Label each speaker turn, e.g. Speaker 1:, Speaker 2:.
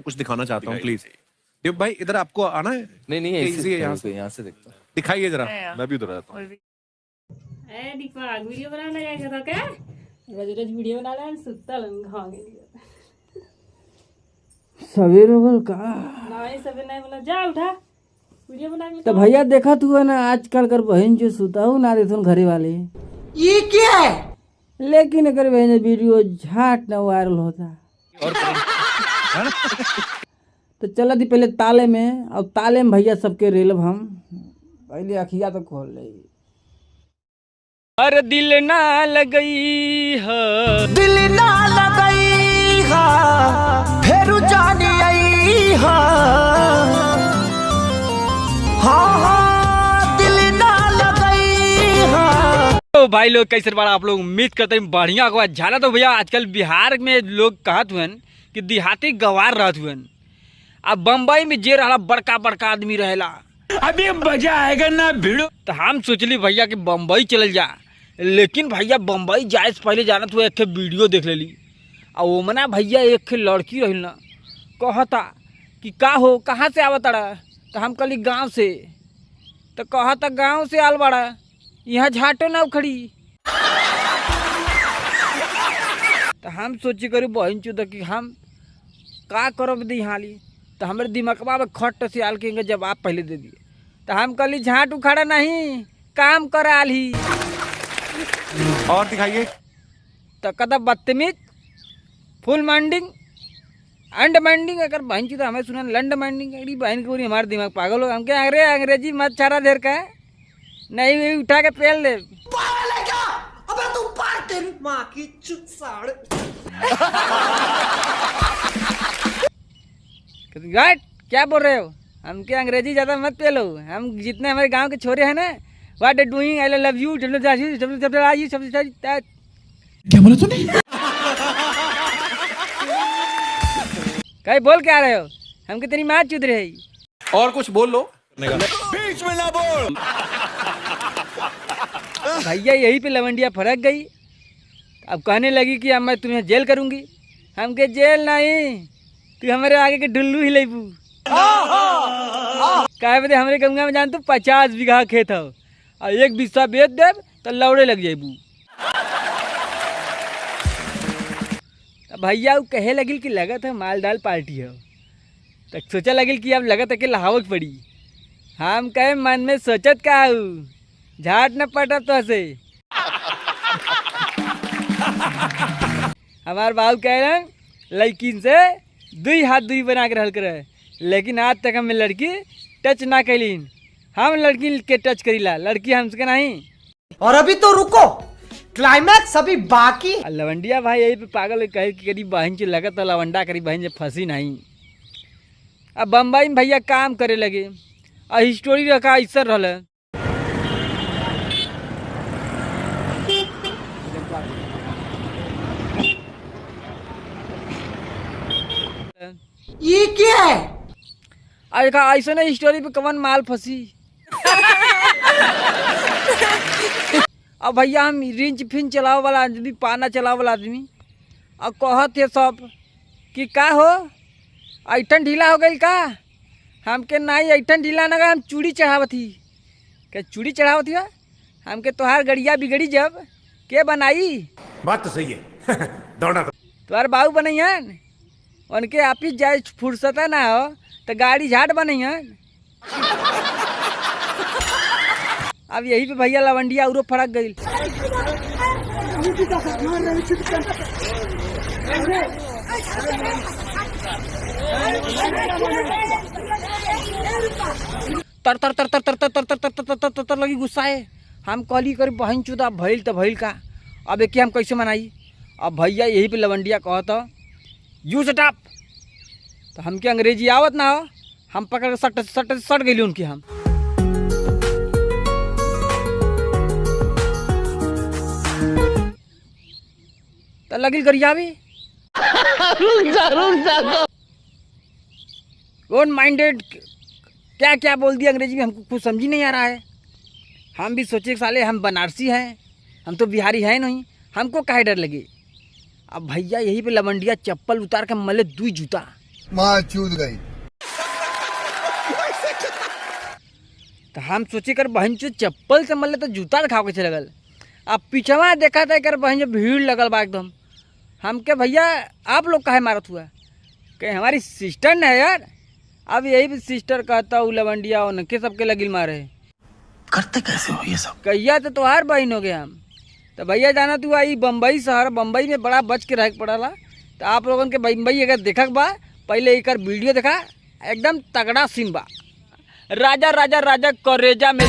Speaker 1: कुछ दिखाना चाहता हूँ प्लीज। देव भाई इधर आपको आना है?
Speaker 2: नहीं
Speaker 1: यहाँ से देखता हूँ, दिखाइए जरा। मैं भी उधर आता हूँ।
Speaker 3: दीपक वीडियो बनाने गया था क्या? रोज रोज वीडियो बना रहा है, सुत्ता लंघांगे
Speaker 4: सवेरे बोल का
Speaker 3: नहीं सवेरे नहीं बोला, जा उठा वीडियो बना के।
Speaker 4: तो भैया देखा तू है ना आजकल कर बहन जो सुता हूँ ना देथुन घरे वाले ये क्या है, लेकिन अगर बहन वीडियो झाट ना वायरल होता तो चला दी पहले ताले में, अब ताले में भैया सबके रेलब हम पहले अखिया तो खोल ले।
Speaker 5: अरे दिल ना लगई है,
Speaker 4: दिल ना लगई हा फेरू जानी आई हा, हाँ दिल ना लगई हा।
Speaker 5: तो भाई लोग कैसे बार आप लोग उम्मीद करते हैं बढ़िया को झाला। तो भैया आजकल बिहार में लोग कहत हुए कि देहाती गवार रहत हुए, अब बम्बई में जे रहा बड़का बड़का आदमी रहेला, अभी मजा आएगा ना भिड़ो। तो हम सोचली भैया कि बम्बई चल जा, लेकिन भैया बम्बई जाए से पहले जाना तो एक वीडियो देख लेली। और ओमना भैया एक लड़की रही ना, कहता कि का हो कहाँ से आवत रहा, तो हम कहली गाँव से। तो कहता गाँव से आल बड़ा, यहाँ झाटो ना उखड़ी। तो हम सोची करी बहन चुदा कि हम का करब दिहाली। तो हमारे दिमागवा में खट से आल के जवाब पहले दे दिए। तो हम कहली झाट उखाड़ा नहीं, काम कर आल ही।
Speaker 1: और दिखाइए।
Speaker 5: तो कदा बदतमीज, फुल माइंडिंग, अंड माइंडिंग, अगर बहन चुदा हमें सुना लंड माइंडिंग, अड़ी बहन की पूरी हमारे दिमाग पागल हो। हम क्या अंग्रेजी मत छारा देर का है, नहीं भी उठा के पेल दे। क्या बोल रहे हो, हम क्या अंग्रेजी ज्यादा मत पेलो। हम जितने हमारे गांव के छोरे हैं ना, what are doing, I love you, क्या बोला तूने? कहीं बोल क्या रहे हो, हम कितनी मार चुद रहे।
Speaker 1: और कुछ बोल लो, बीच में ना बोल।
Speaker 5: भैया यही पे लवंडिया फरक गई। अब कहने लगी कि अब मैं तुम्हें जेल करूंगी। हम के जेल नहीं, तू हमारे आगे के डुल्लू ही लेबू। कहे बदे हमारे गंगा में जान तू 50 बीघा खेत हो, और एक बिस्सा बेच देव तो लौड़े लग जेबू। भैया कहे लगिल कि लगत है मालदाल पार्टी हो, तो सोचा लगिल कि अब लगत है कि लहावक पड़ी। हम कहे मन में सोचत का हूँ, झाट न पटब तो से। हमार बाबू कह रहे लड़किन से दुई हाथ दुई बना के रहल करे, लेकिन आज तक हमें लड़की टच ना कैलीन। हम लड़की के टच करीला, लड़की हमसे नहीं।
Speaker 4: और अभी तो रुको, क्लाइमैक्स अभी बाकी।
Speaker 5: लवंडिया भाई यही पे पागल कहे कि करीब बहन से लगत लवंडा करीब बहन से फंसी नहीं। अब बम्बई में भैया काम करे लगे, और हिस्टोरी रखा ऐसा रहल।
Speaker 4: ये क्या है,
Speaker 5: ऐसा ना स्टोरी पे कवन माल फंसी। अब भैया हम रिंच फिन चलाओ वाला आदमी, पाना चलाओ वाला आदमी, और कहत है सब कि का हो ऐठन ढीला हो गई का। हमके नहीं ऐठन ढीला ना, हम चूड़ी चढ़ावत ही। क्या चूड़ी चढ़ावत ही? हमके तोहार गड़िया बिगड़ी जब के बनाई।
Speaker 1: बात तो सही है। दौड़ा
Speaker 5: तोहार बाबू बनैहन, उनके ऑफिस जाए फुर्सत ना हो तो गाड़ी झाट बनैहन। अब यही पे भैया लवंडिया उरो फड़क गई। तर तर तर तर तर तर तर तर तर तर तर तर लगी गुस्साए। हम कहली कर बहन चुदा भइल तो भइल का, अब एक हम कैसे मनाई। अब भैया यही पे लवंडिया कहता यू सटाप। तो हमके अंग्रेजी आवत ना हो, हम पकड़ के सट गई उनकी। हम तो लगी गरियावी डोंट माइंडेड, क्या क्या बोल दिया अंग्रेजी में, हमको कुछ समझ ही नहीं आ रहा है। हम भी सोचे साले हम बनारसी हैं, हम तो बिहारी हैं नहीं, हमको काहे डर लगे। अब भैया यही पे लवंडिया चप्पल उतार के मले 2 जूता,
Speaker 2: माँ चूत गई।
Speaker 5: तो हम सोचे कर बहन जो चप्पल से मल्ले तो जूता दिखाओ के चले लगल। अब पीछवा देखा था कर बहन जो भीड़ लगल बा एकदम। हम के भैया आप लोग काहे मारत हुआ, कहे हमारी सिस्टर ने है यार। अब यही भी सिस्टर कहता हूँ लवंडिया उनके सबके लगिल मारे।
Speaker 2: करते कैसे हो ये सब?
Speaker 5: कहिया तो तोहार बहन हो गया हम। तो भैया जाना तू आई बम्बई शहर, बम्बई में बड़ा बच के रह पड़ला। तो आप लोगन के बम्बई अगर देखक बा पहले एक वीडियो देखा, एकदम तगड़ा सीन बा। राजा राजा राजा करेजा में